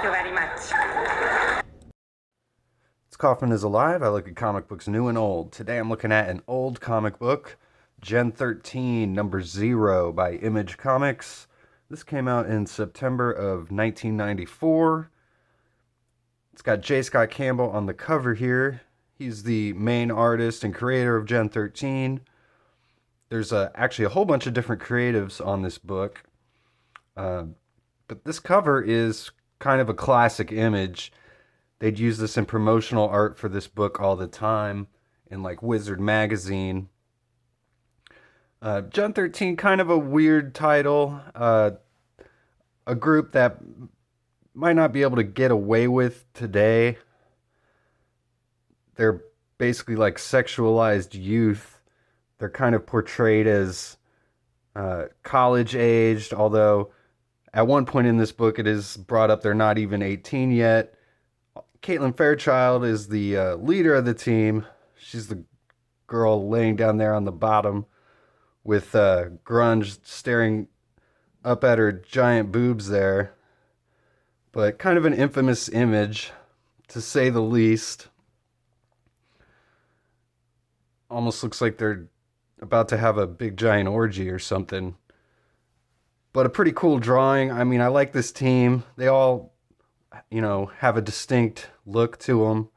Thank you very much. It's Kaufman is Alive. I look at comic books new and old. Today I'm looking at an old comic book, Gen 13, number 0 by Image Comics. This came out in September of 1994. It's got J. Scott Campbell on the cover here. He's the main artist and creator of Gen 13. There's actually a whole bunch of different creatives on this book. But this cover is kind of a classic Image. They'd use this in promotional art for this book all the time in like Wizard magazine. Gen 13, kind of a weird title. A group that might not be able to get away with today. They're basically like sexualized youth. They're kind of portrayed as college aged, although at one point in this book it is brought up they're not even 18 yet. Caitlin Fairchild is the leader of the team. She's the girl laying down there on the bottom with Grunge staring up at her giant boobs there. But kind of an infamous image, to say the least. Almost looks like they're about to have a big giant orgy or something. But a pretty cool drawing. I mean, I like this team. They all, have a distinct look to them.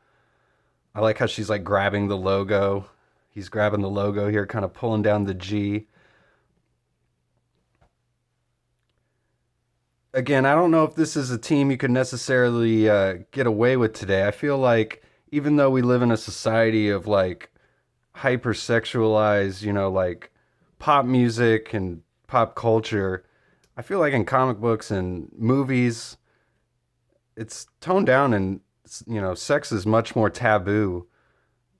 I like how she's like grabbing the logo. He's grabbing the logo here, kind of pulling down the G. Again, I don't know if this is a team you could necessarily get away with today. I feel like even though we live in a society of like hypersexualized, like pop music and pop culture, I feel like in comic books and movies, it's toned down and, sex is much more taboo.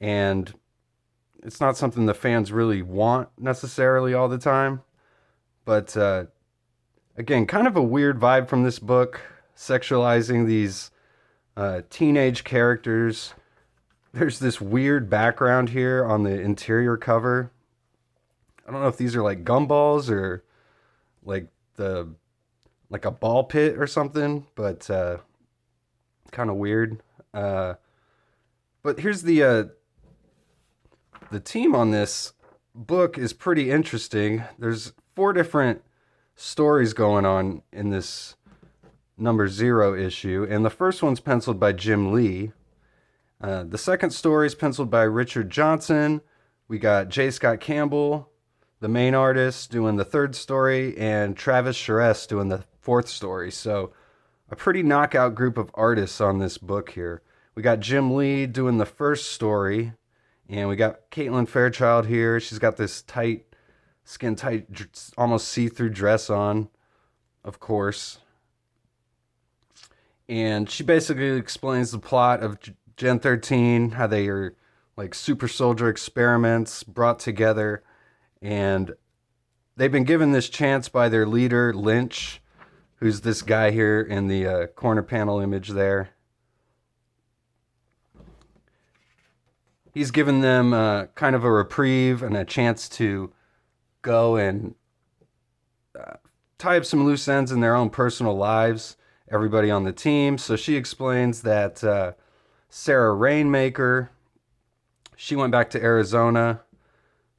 And it's not something the fans really want necessarily all the time. But again, kind of a weird vibe from this book, sexualizing these teenage characters. There's this weird background here on the interior cover. I don't know if these are like gumballs or like a ball pit or something, but kind of weird. But here's the team on this book is pretty interesting. There's 4 different stories going on in this number 0 issue, and the first one's penciled by Jim Lee. The second story is penciled by Richard Johnson. We got J. Scott Campbell, the main artist, doing the third story, and Travis Charest doing the 4th story. So a pretty knockout group of artists on this book here. We got Jim Lee doing the first story, and we got Caitlin Fairchild here. She's got this skin tight, almost see-through dress on, of course. And she basically explains the plot of Gen 13, how they are like super soldier experiments brought together, and they've been given this chance by their leader, Lynch, who's this guy here in the corner panel image there. He's given them kind of a reprieve and a chance to go and tie up some loose ends in their own personal lives, everybody on the team. So she explains that Sarah Rainmaker, she went back to Arizona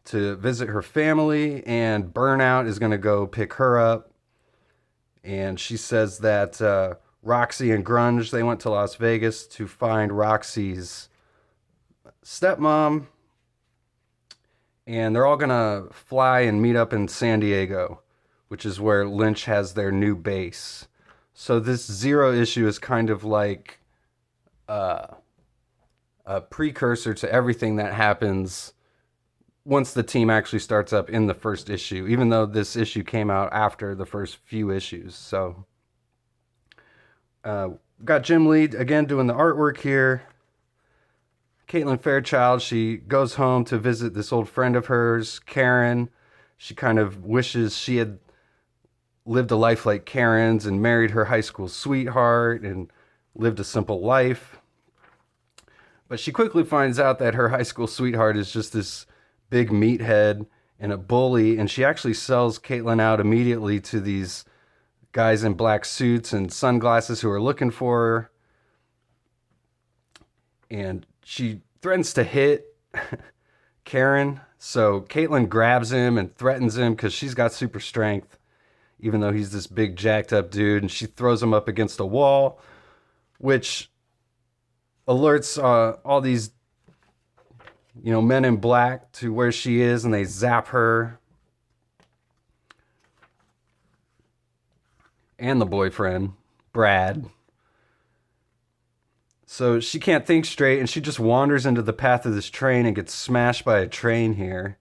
to visit her family, and Burnout is going to go pick her up. And she says that Roxy and Grunge, they went to Las Vegas to find Roxy's stepmom, and they're all going to fly and meet up in San Diego, which is where Lynch has their new base. So this 0 issue is kind of like a precursor to everything that happens once the team actually starts up in the first issue, even though this issue came out after the first few issues. So got Jim Lee again doing the artwork here. Caitlin Fairchild, she goes home to visit this old friend of hers, Karen. She kind of wishes she had lived a life like Karen's and married her high school sweetheart and lived a simple life. But she quickly finds out that her high school sweetheart is just this big meathead and a bully, and she actually sells Caitlin out immediately to these guys in black suits and sunglasses who are looking for her. And she threatens to hit Karen. So Caitlin grabs him and threatens him because she's got super strength, even though he's this big jacked up dude. And she throws him up against a wall, which alerts all these, men in black to where she is, and they zap her and the boyfriend, Brad. So she can't think straight, and she just wanders into the path of this train and gets smashed by a train here.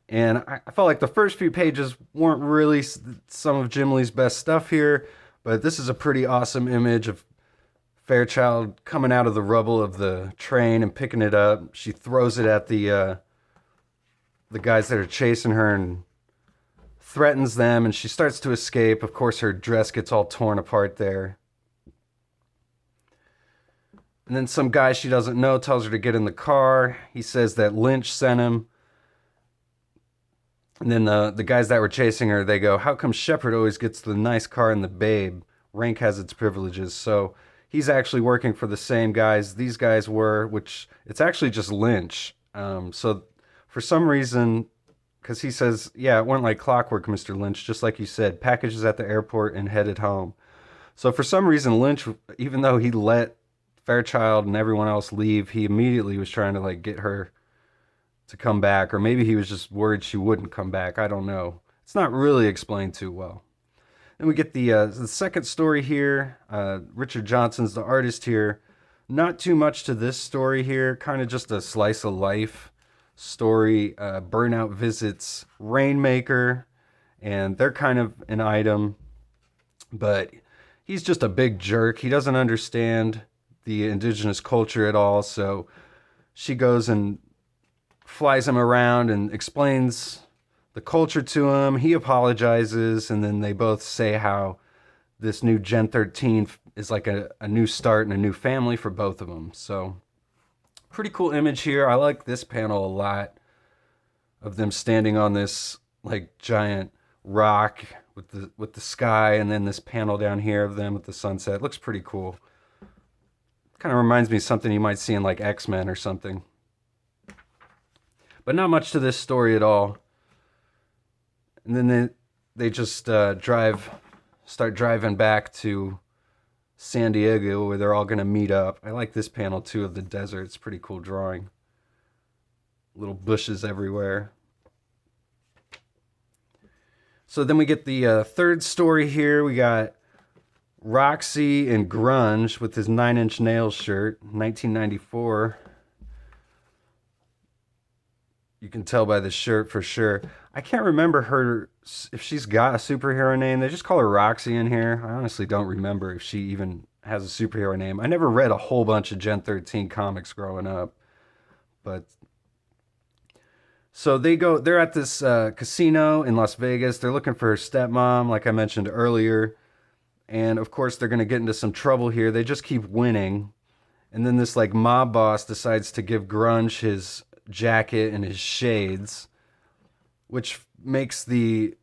And I felt like the first few pages weren't really some of Jim Lee's best stuff here, but this is a pretty awesome image of Fairchild coming out of the rubble of the train and picking it up. She throws it at the guys that are chasing her and threatens them, and she starts to escape. Of course, her dress gets all torn apart there. And then some guy she doesn't know tells her to get in the car. He says that Lynch sent him. And then the guys that were chasing her, they go, how come Shepard always gets the nice car and the babe? Rank has its privileges. So he's actually working for the same guys these guys were, which it's actually just Lynch. So for some reason, because he says, yeah, it went like clockwork, Mr. Lynch, just like you said, packages at the airport and headed home. So for some reason, Lynch, even though he let Fairchild and everyone else leave, he immediately was trying to get her to come back, or maybe he was just worried she wouldn't come back. I don't know. It's not really explained too well. Then we get the second story here. Richard Johnson's the artist here. Not too much to this story here. Kind of just a slice of life story. Burnout visits Rainmaker, and they're kind of an item, but he's just a big jerk. He doesn't understand the indigenous culture at all, so she goes and flies him around and explains the culture to him. He apologizes, and then they both say how this new Gen 13 is like a new start and a new family for both of them. So pretty cool image here. I like this panel a lot of them standing on this giant rock with the sky, and then this panel down here of them with the sunset. It looks pretty cool. Kind of reminds me of something you might see in X-Men or something. But not much to this story at all. And then they just start driving back to San Diego, where they're all going to meet up. I like this panel too of the desert. It's a pretty cool drawing. Little bushes everywhere. So then we get the third story here. We got Roxy and Grunge with his 9 Inch Nails shirt, 1994. You can tell by the shirt for sure. I can't remember her, if she's got a superhero name. They just call her Roxy in here. I honestly don't remember if she even has a superhero name. I never read a whole bunch of Gen 13 comics growing up. But so they're at this casino in Las Vegas. They're looking for her stepmom, like I mentioned earlier. And of course, they're going to get into some trouble here. They just keep winning. And then this mob boss decides to give Grunge his jacket and his shades, which makes the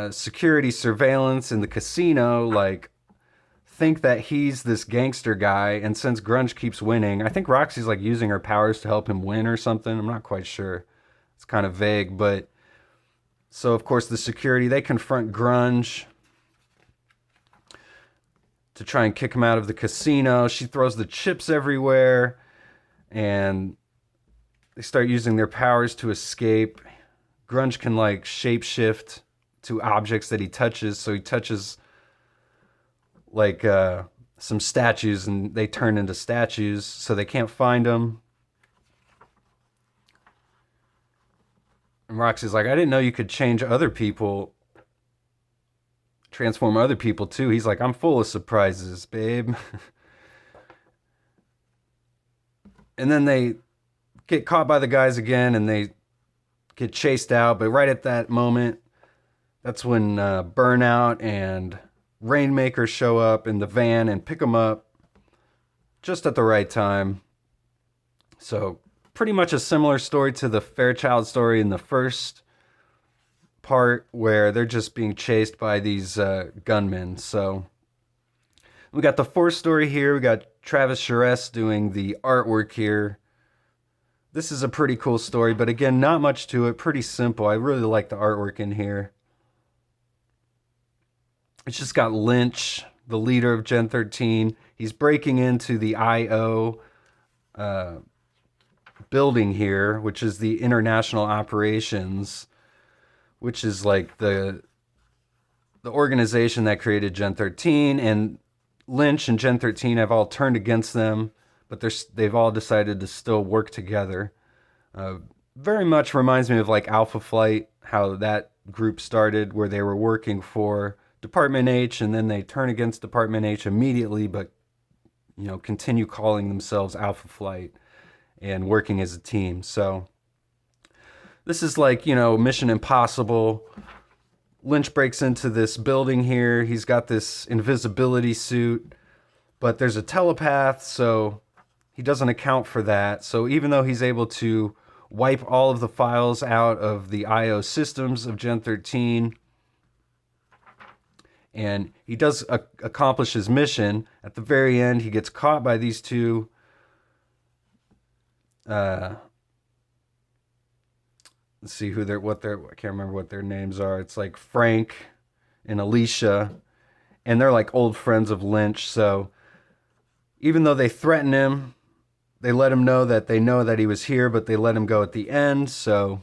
security surveillance in the casino think that he's this gangster guy. And since Grunge keeps winning, I think Roxy's using her powers to help him win or something. I'm not quite sure. It's kind of vague, but so of course the security, they confront Grunge to try and kick him out of the casino. She throws the chips everywhere, and they start using their powers to escape. Grunge can shapeshift to objects that he touches. So he touches some statues, and they turn into statues, so they can't find him. And Roxy's like, I didn't know you could change other people, transform other people too. He's like, I'm full of surprises, babe. And then they get caught by the guys again, and they get chased out. But right at that moment, that's when Burnout and Rainmaker show up in the van and pick them up just at the right time. So pretty much a similar story to the Fairchild story in the first part where they're just being chased by these gunmen. So we got the 4-story here. We got Travis Charest doing the artwork here. This is a pretty cool story, but again, not much to it. Pretty simple. I really like the artwork in here. It's just got Lynch, the leader of Gen 13. He's breaking into the IO building here, which is the International Operations, which is like the organization that created Gen 13. And Lynch and Gen 13 have all turned against them, but they've all decided to still work together. Very much reminds me of like Alpha Flight, how that group started, where they were working for Department H, and then they turn against Department H immediately, but continue calling themselves Alpha Flight and working as a team. So this is like, Mission Impossible. Lynch breaks into this building here. He's got this invisibility suit, but there's a telepath, so he doesn't account for that. So even though he's able to wipe all of the files out of the IO systems of Gen 13, and he does accomplish his mission, at the very end he gets caught by these two let's see I can't remember what their names are. It's like Frank and Alicia, and they're like old friends of Lynch. So even though they threaten him, they let him know that they know that he was here, but they let him go at the end. So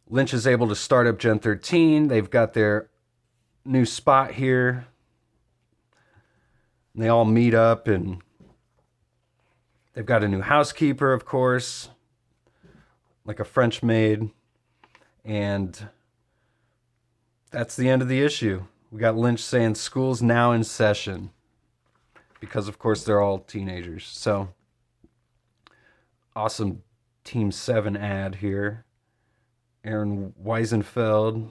Lynch is able to start up Gen 13. They've got their new spot here. And they all meet up, and they've got a new housekeeper, of course, like a French maid. And that's the end of the issue. We got Lynch saying school's now in session, because of course they're all teenagers. So awesome Team 7 ad here. Aaron Weisenfeld.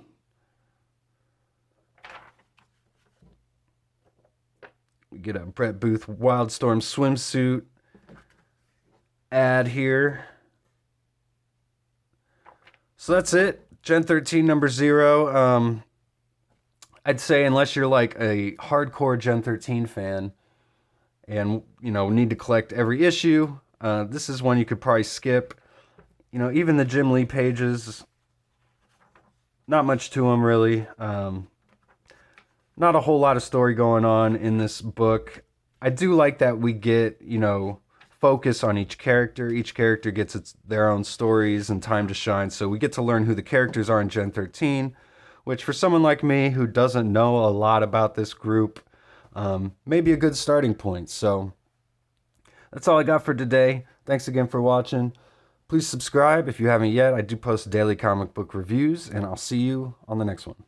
We get a Brett Booth Wildstorm swimsuit ad here. So that's it. Gen 13 number 0. I'd say unless you're like a hardcore Gen 13 fan and need to collect every issue, this is one you could probably skip. Even the Jim Lee pages, not much to them really. Not a whole lot of story going on in this book. I do like that we get focus on each character. Each character gets their own stories and time to shine. So we get to learn who the characters are in Gen 13, which for someone like me who doesn't know a lot about this group, may be a good starting point. So that's all I got for today. Thanks again for watching. Please subscribe if you haven't yet. I do post daily comic book reviews, and I'll see you on the next one.